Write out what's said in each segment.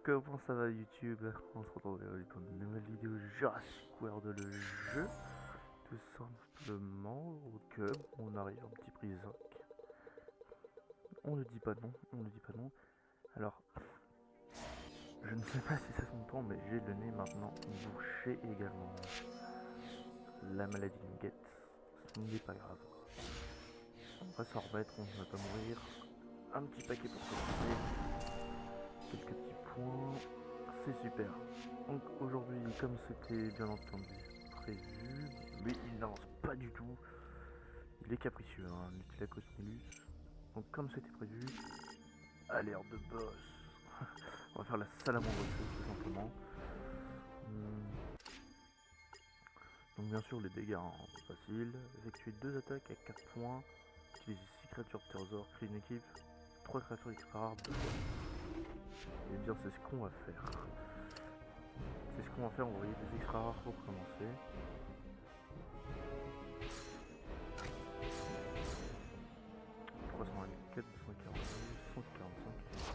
Comment ça va YouTube? On se retrouve dans une nouvelle vidéo Jurassic World le jeu. Tout simplement que on arrive en petit prison. On ne dit pas non, on ne dit pas non. Alors, je ne sais pas si ça s'entend, mais j'ai le nez maintenant bouché également. La maladie me guette, ce n'est pas grave. On va s'en remettre, on ne va pas mourir. Un petit paquet pour commencer. Quelques petits points. C'est super. Donc aujourd'hui, comme c'était bien entendu prévu, mais il n'avance pas du tout. Il est capricieux, hein, Nutilacosmilus. Donc comme c'était prévu, alerte de boss. On va faire la salamandre tout simplement. Donc bien sûr les dégâts hein, faciles. Effectuer 2 attaques à 4 points. Utiliser 6 créatures ptérosaures, créer une équipe. 3 créatures extra rares 2 fois. Et bien c'est ce qu'on va faire. C'est ce qu'on va faire, on va envoyer des extra rares pour commencer.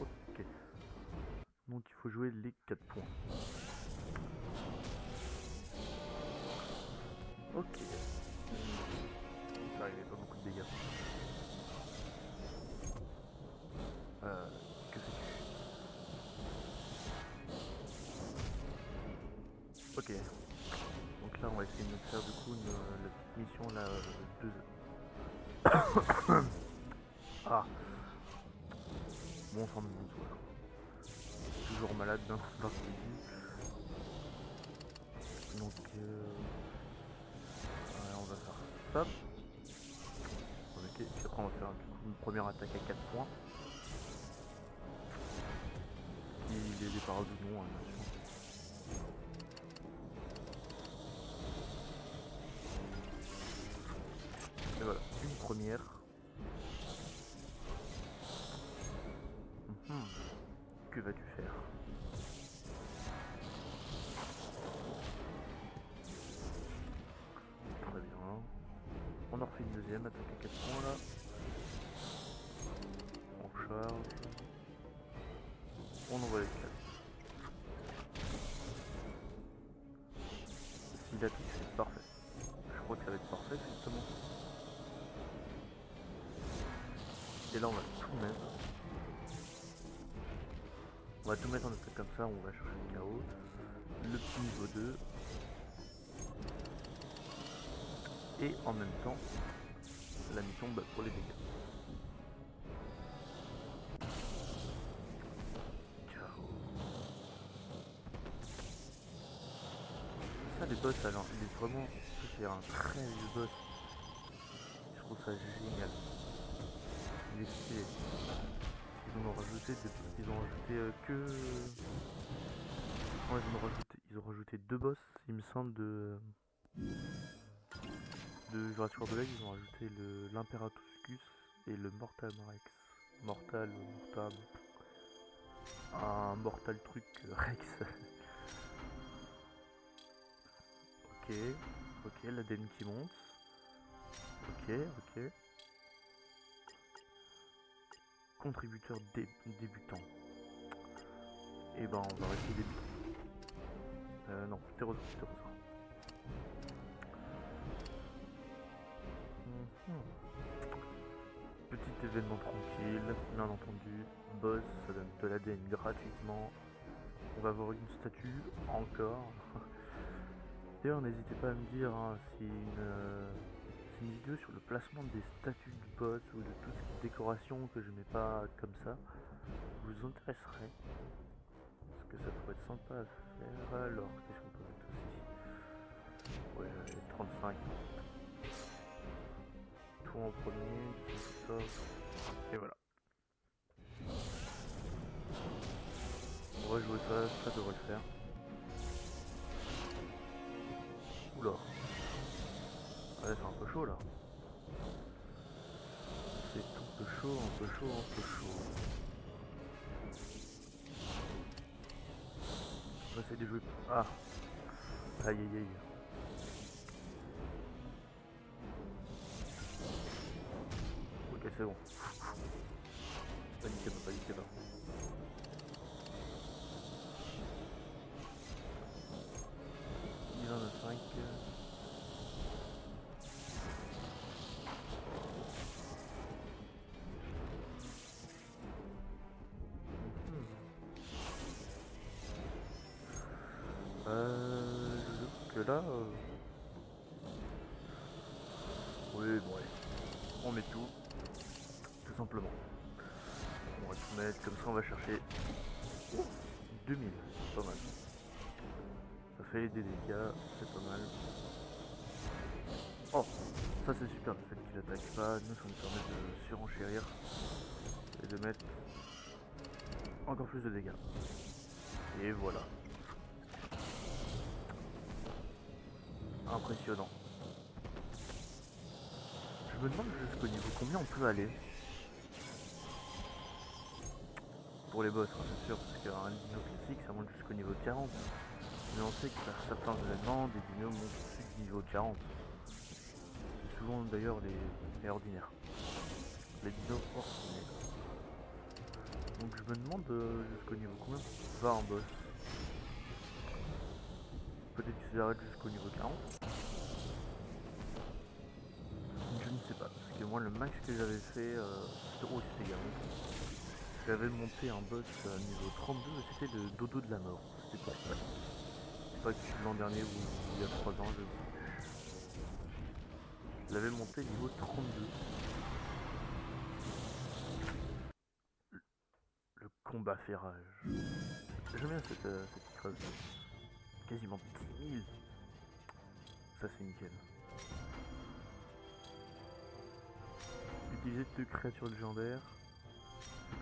Ok. Donc il faut jouer les 4 points. Ok. Ça arrivait pas beaucoup de dégâts. Que fais-tu? Ok. Donc là on va essayer de faire du coup la petite mission là Ah. Bon sang de bonsoir. Toujours malade dans ce début. Donc ouais, on va faire ça. Ok, puis après on va faire du coup une première attaque à 4 points. Il est déparable ou non, hein, bien sûr. Et voilà, une première. Que vas-tu faire? Très bien. On en refait une deuxième, attaque à 4 points là. On charge. On envoie les 4. S'il applique, c'est parfait. Je crois que ça va être parfait justement. Et là on va tout mettre. On va tout mettre en attaque comme ça, on va chercher le chaos. Le petit niveau 2. Et en même temps, la mission pour les dégâts. Ça les boss alors, il est vraiment. C'est un très vieux boss. Je trouve ça génial. Il est stylé. Ils ont rajouté que. Ouais, ils ont rajouté 2 boss, il me semble, de Jurassic World Legends. Ils ont rajouté l'Imperatuscus et le Mortal Rex. Mortal. Un Mortal truc Rex. Ok, l'ADN qui monte. Ok. Contributeur débutant. Et ben on va rester débutant. Non, ptérosaure. Petit événement tranquille, bien entendu. Boss, ça donne de l'ADN gratuitement. On va avoir une statue, encore. D'ailleurs, n'hésitez pas à me dire hein, si une vidéo sur le placement des statues du boss ou de tout ce qui est décoration que je mets pas comme ça vous intéresserait. Parce que ça pourrait être sympa à faire. Alors, qu'est-ce qu'on peut mettre aussi? Ouais, 35. Tout en premier, et voilà. On va jouer ça devrait le faire. Oula. Ouais, c'est un peu chaud là. C'est un peu chaud. On va essayer de jouer. Ah. Aïe. Ok, c'est bon. Paniquez pas. Je trouve que là... Oui, bon allez, on met tout simplement. On va tout mettre, comme ça on va chercher 2000, pas mal. Ça fait des dégâts, c'est pas mal. Oh, ça c'est super, le fait qu'il attaque pas, nous ça nous permet de surenchérir et de mettre encore plus de dégâts. Et voilà. Impressionnant. Je me demande jusqu'au niveau combien on peut aller. Pour les boss, hein, c'est sûr, parce qu'un dino classique ça monte jusqu'au niveau 40. Mais on sait que par certains événements, des dinos montent au-dessus du niveau 40. C'est souvent d'ailleurs les ordinaires. Les dinos ordinaires. Donc je me demande jusqu'au niveau combien va un boss. Peut-être qu'il s'arrête jusqu'au niveau 40. Je ne sais pas, parce que moi le max que j'avais fait, c'était également. J'avais monté un boss niveau 32 et c'était le dodo de la mort. C'était pour ça. C'est pas que l'an dernier ou il y a 3 ans, je l'avais monté niveau 32. Le combat fait rage. J'aime bien cette phrase. Quasiment 10 000. Ça c'est nickel. Utiliser 2 créatures légendaires.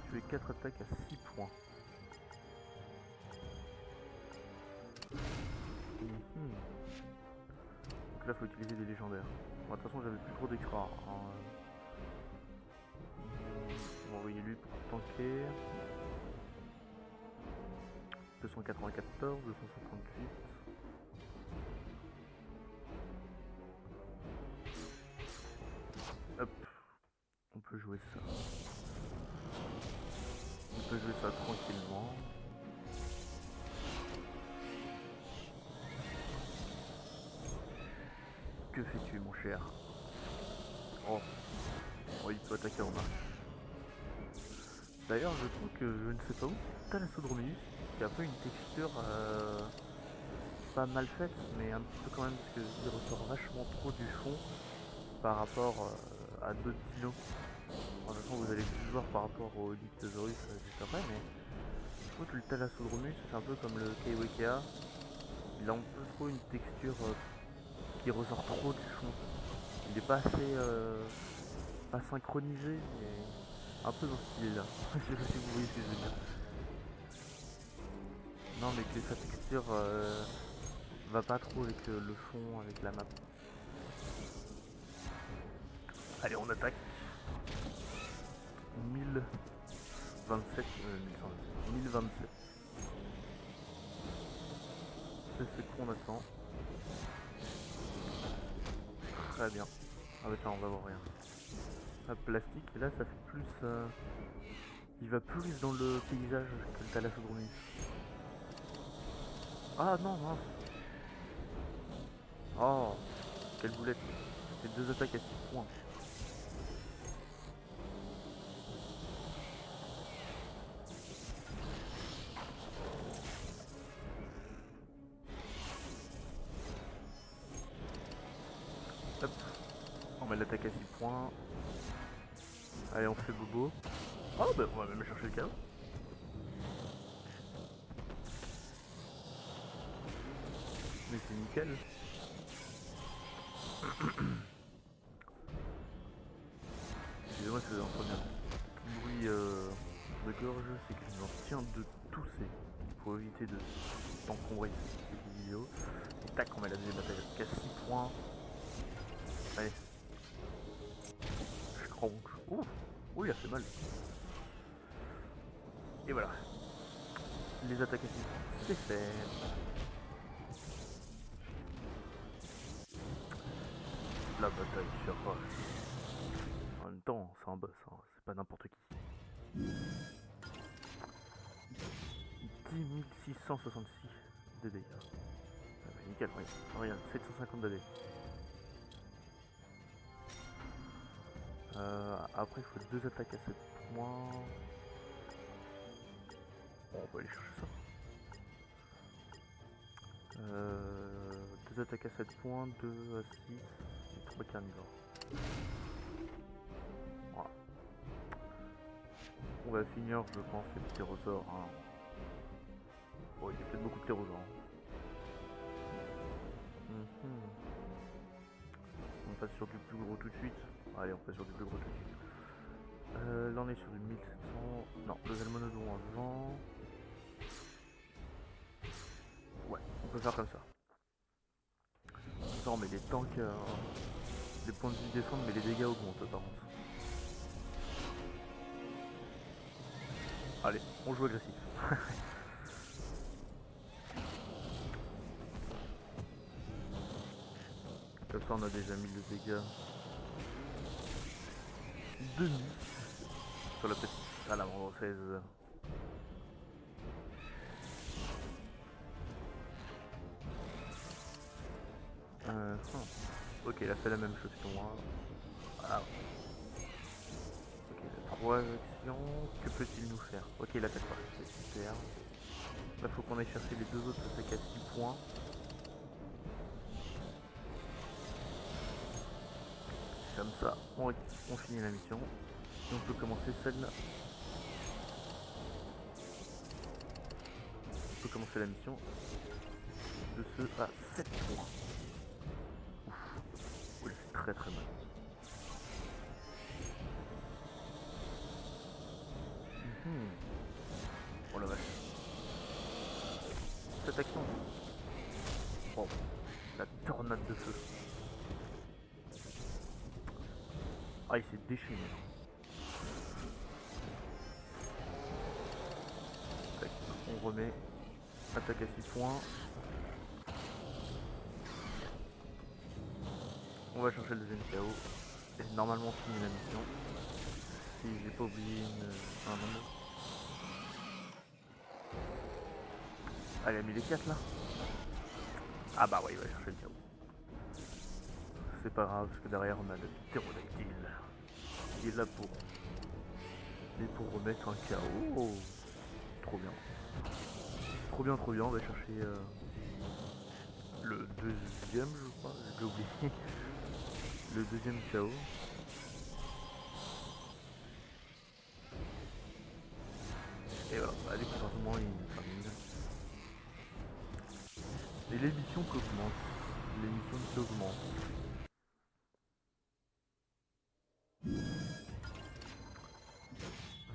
Tuer 4 attaques à 6 points. Donc là faut utiliser des légendaires. Bon, de toute façon j'avais plus trop d'extra. Hein. On va envoyer lui pour tanker. 294, 258. Hop. On peut jouer ça. On peut jouer ça tranquillement. Que fais-tu mon cher? Oh. Oh, il peut attaquer en marche. D'ailleurs je trouve que je ne sais pas où Thalassodromeus, qui a un peu une texture pas mal faite, mais un petit peu quand même, parce qu'il ressort vachement trop du fond par rapport à d'autres dinos. De toute façon vous allez plus voir par rapport au Nyctosaurus juste après, mais je trouve que le Thalassodromeus c'est un peu comme le Kiwekea. Il a un peu trop une texture qui ressort trop du fond. Il n'est pas assez pas synchronisé, mais un peu dans ce style là. Je sais pas si vous voyez ce que je veux dire. Non mais que sa texture va pas trop avec le fond, avec la map. Allez on attaque. 1027, 1027. C'est ce qu'on attend. Très bien. Ah bah ça on va voir rien. Ah, plastique, et là ça fait plus... il va plus dans le paysage que le Thalassodromeus. Ah non, mince. Oh, quelle boulette. C'est 2 attaques à 6 points. Hop, on met l'attaque à 6 points. Allez, on fait bobo. Oh, bah on va même chercher le KO. Mais c'est nickel. Excusez-moi si vous avez entendu un petit bruit de gorge, c'est que je m'en tiens de tousser pour éviter de t'encombrer cette petite vidéo. Et tac, on met la deuxième attaque à 6 points. Allez. Je cronque. Ouh, ouh, il a fait mal. Et voilà. Les attaques à 6 points, c'est fait. La bataille sur roche. En même temps, c'est un boss, hein, c'est pas n'importe qui. 10 666 de dégâts. Ah bah nickel, oui. Regarde, 750 de dégâts. Après, il faut 2 attaques à 7 points. Bon, on va aller chercher ça. 2 attaques à 7 points, 2 à 6 et 3 carnivores. Voilà. On va finir, je pense, les ptérosaures. Hein. Bon, il y a peut-être beaucoup de ptérosaures. Hein. On passe sur du plus gros tout de suite. Allez, on passe sur du plus gros tout de suite. Là, on est sur du 1700. Non, le Velmonodon avant. Ouais, on peut faire comme ça. Non, mais les tanks, les points de vie descendent, mais les dégâts augmentent par contre. Allez, on joue agressif. Comme ça, on a déjà mis le dégât demi sur la petite. Ah, la française. Ok, il a fait la même chose que moi. Ah. Ok, 3 actions. Que peut-il nous faire? Ok, il attaque pas. C'est super. Là, faut qu'on aille chercher les deux autres attaques à 6 points. Comme ça, on finit la mission. Et on peut commencer celle-là. On peut commencer la mission de ce à 7 points. Ouf. Oui, c'est très très mal. Oh la vache. Cette action. Oh, la tornade de feu. Ah, il s'est déchaîné. Tac, on remet. Attaque à 6 points. On va chercher le deuxième KO. Et normalement on finit la mission. Si j'ai pas oublié un nombre. Ah, il a mis les 4 là. Ah bah ouais, il va chercher le KO. C'est pas grave, parce que derrière on a le ptérodactyle qui est là pour remettre un KO. Oh, trop bien. Trop bien, trop bien. On va chercher le deuxième, je crois. J'ai oublié. Le deuxième KO. Et voilà, allez, forcément il termine. Et l'émission qui augmente. L'émission qui augmente.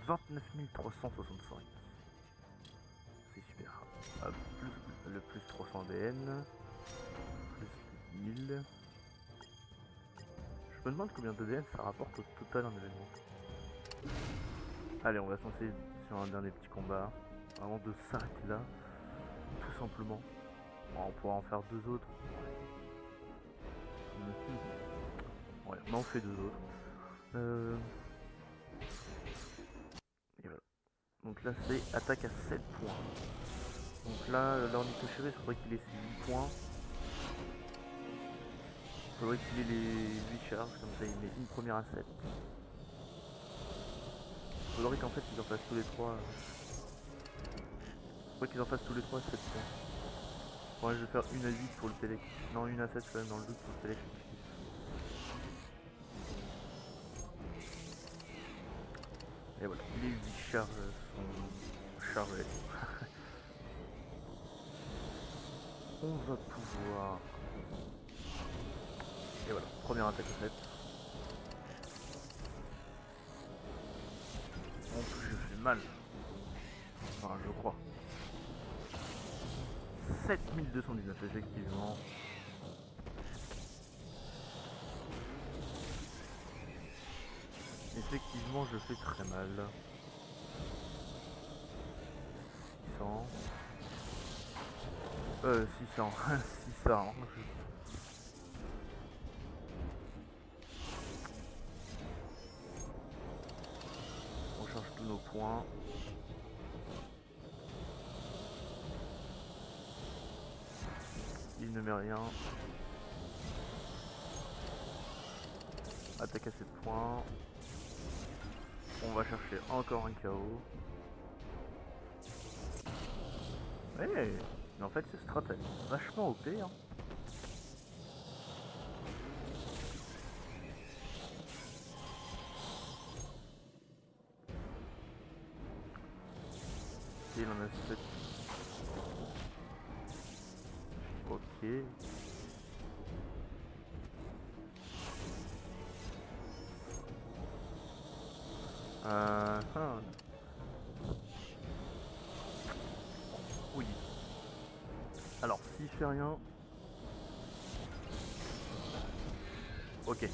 « 29 365. C'est super. Ah, plus, le plus 300 ADN. Plus 1000. Je me demande combien d'ADN ça rapporte au total en événement. Allez, on va se lancer sur un dernier petit combat. Avant de s'arrêter là. Tout simplement. Bon, on pourra en faire deux autres. Ouais, on en fait deux autres. Et voilà. Donc là, c'est attaque à 7 points. Donc là, l'ornithochérus, il faudrait qu'il ait ses 8 points. Il faudrait qu'il ait les 8 charges, comme ça il met une première à 7. Il faudrait qu'en fait ils en fassent tous les 3. Il faudrait qu'ils en fassent tous les 3 à 7 points. Ouais, je vais faire une à 8 pour le télé. Non, une à 7 quand même dans le doute pour le télé. Et voilà, les 8 charges sont chargées. On va pouvoir... Et voilà, première attaque à 7. En plus je fais mal. Enfin, je crois. 7219 effectivement. Effectivement, je fais très mal. 600. 600. 600. On charge tous nos points. Il ne met rien. Attaque à 7 points. On va chercher encore un KO. Ouais, mais en fait c'est stratège vachement OP. Hein. 7. Ok. Ah. Oui. Alors, s'il fait rien... Ok.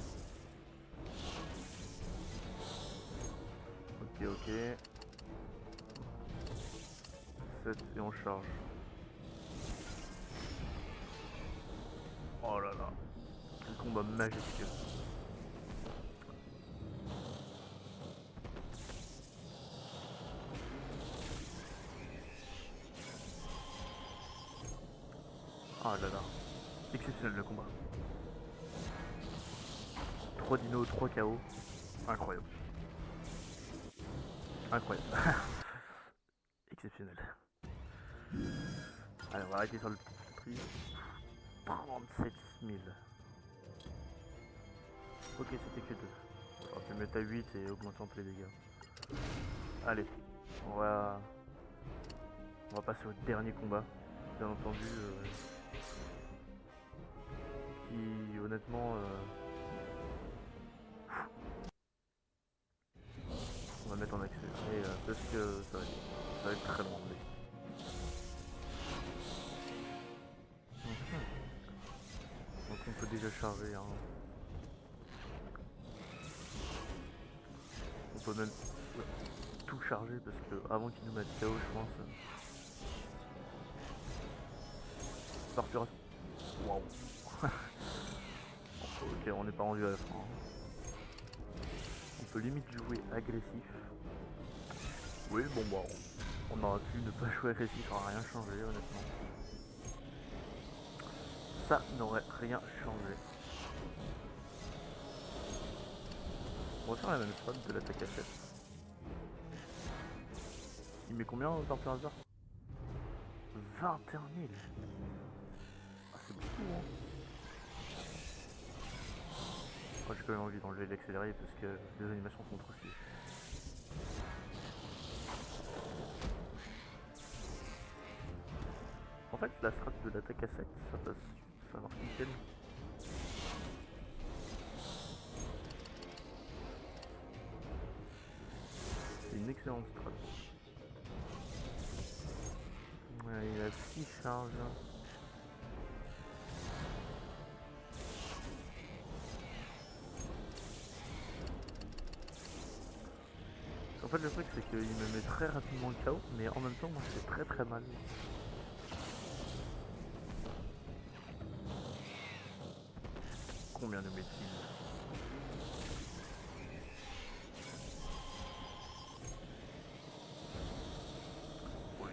Ok. 7 et on charge. Oh là là. Quel combat majestueux. Oh là là. Exceptionnel le combat. 3 dinos, 3 KO. Incroyable. Incroyable. Exceptionnel. Allez, on va arrêter sur le petit prix. 37 000. Ok, c'était que 2. J'aurais pu le mettre à 8 et augmenter un peu les dégâts. Allez, on va passer au dernier combat. Bien entendu, qui honnêtement, on va mettre en accéléré parce que ça va être très demandé. Donc on peut déjà charger. Hein. On peut même tout charger parce que avant qu'ils nous mettent KO, je pense. Torturation. Waouh. Ok, on n'est pas rendu à la fin. Hein. On peut limite jouer agressif. Oui, bon bah on aurait pu ne pas jouer agressif, ça n'aurait rien changé honnêtement. Ça n'aurait rien changé. On va faire la même strat de l'attaque à 7. Il met combien par par hasard? 21 000. Ah, c'est beaucoup, hein. Moi j'ai quand même envie d'enlever l'accéléré parce que les animations sont trop stylées. En fait, la strat de l'attaque à 7, ça marche nickel. C'est une excellente strat. Ouais, il a 6 charges. En fait, le truc, c'est qu'il me met très rapidement KO, mais en même temps, moi, je fais très mal. Combien de met-il? Oui,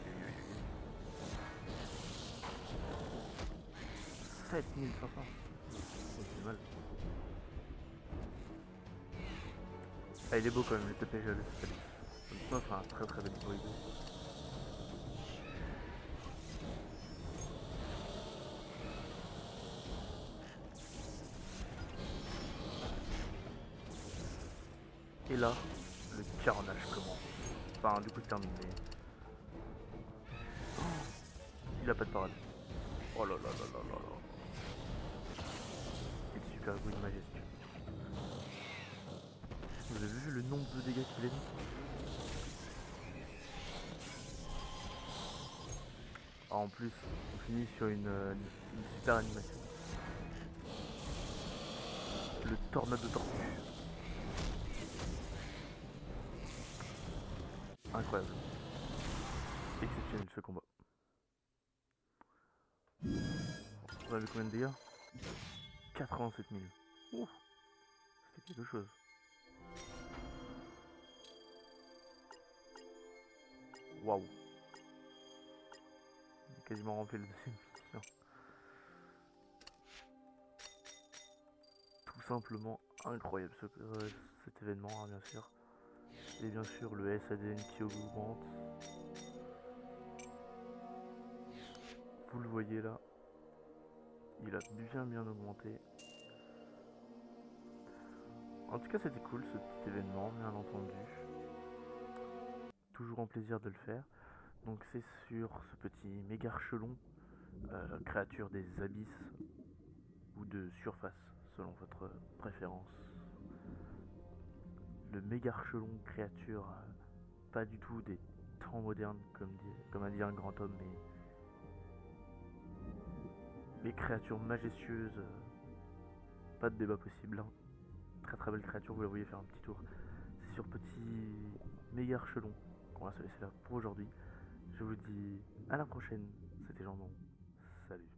7500. C'est mal. Ah, il est beau quand même, le TPG, le Spalix. Non, c'est un très bel hybride. Et là, le carnage commence. Enfin, du coup, c'est terminé. Oh, il a pas de parade. Oh là là là là là là. Quel super bruit majestueux. Vous avez vu le nombre de dégâts qu'il a mis? Ah, en plus, on finit sur une super animation. Le tornade de tortue. Incroyable. Exceptionnel ce combat. On a vu combien de dégâts? 87 000. Ouh, c'était quelque chose. Waouh. Quasiment rempli le deuxième mission. Tout simplement incroyable cet événement, hein, bien sûr. Et bien sûr le SADN qui augmente. Vous le voyez là. Il a bien augmenté. En tout cas c'était cool ce petit événement, bien entendu. Toujours un plaisir de le faire. Donc c'est sur ce petit mégarchelon, créature des abysses ou de surface, selon votre préférence. Le mégarchelon, créature pas du tout des temps modernes, comme a dit un grand homme, mais créature majestueuse, pas de débat possible. Hein. Très très belle créature, vous la voyez faire un petit tour. C'est sur petit mégarchelon qu'on va se laisser là pour aujourd'hui. Je vous dis à la prochaine, c'était Jambon. Salut.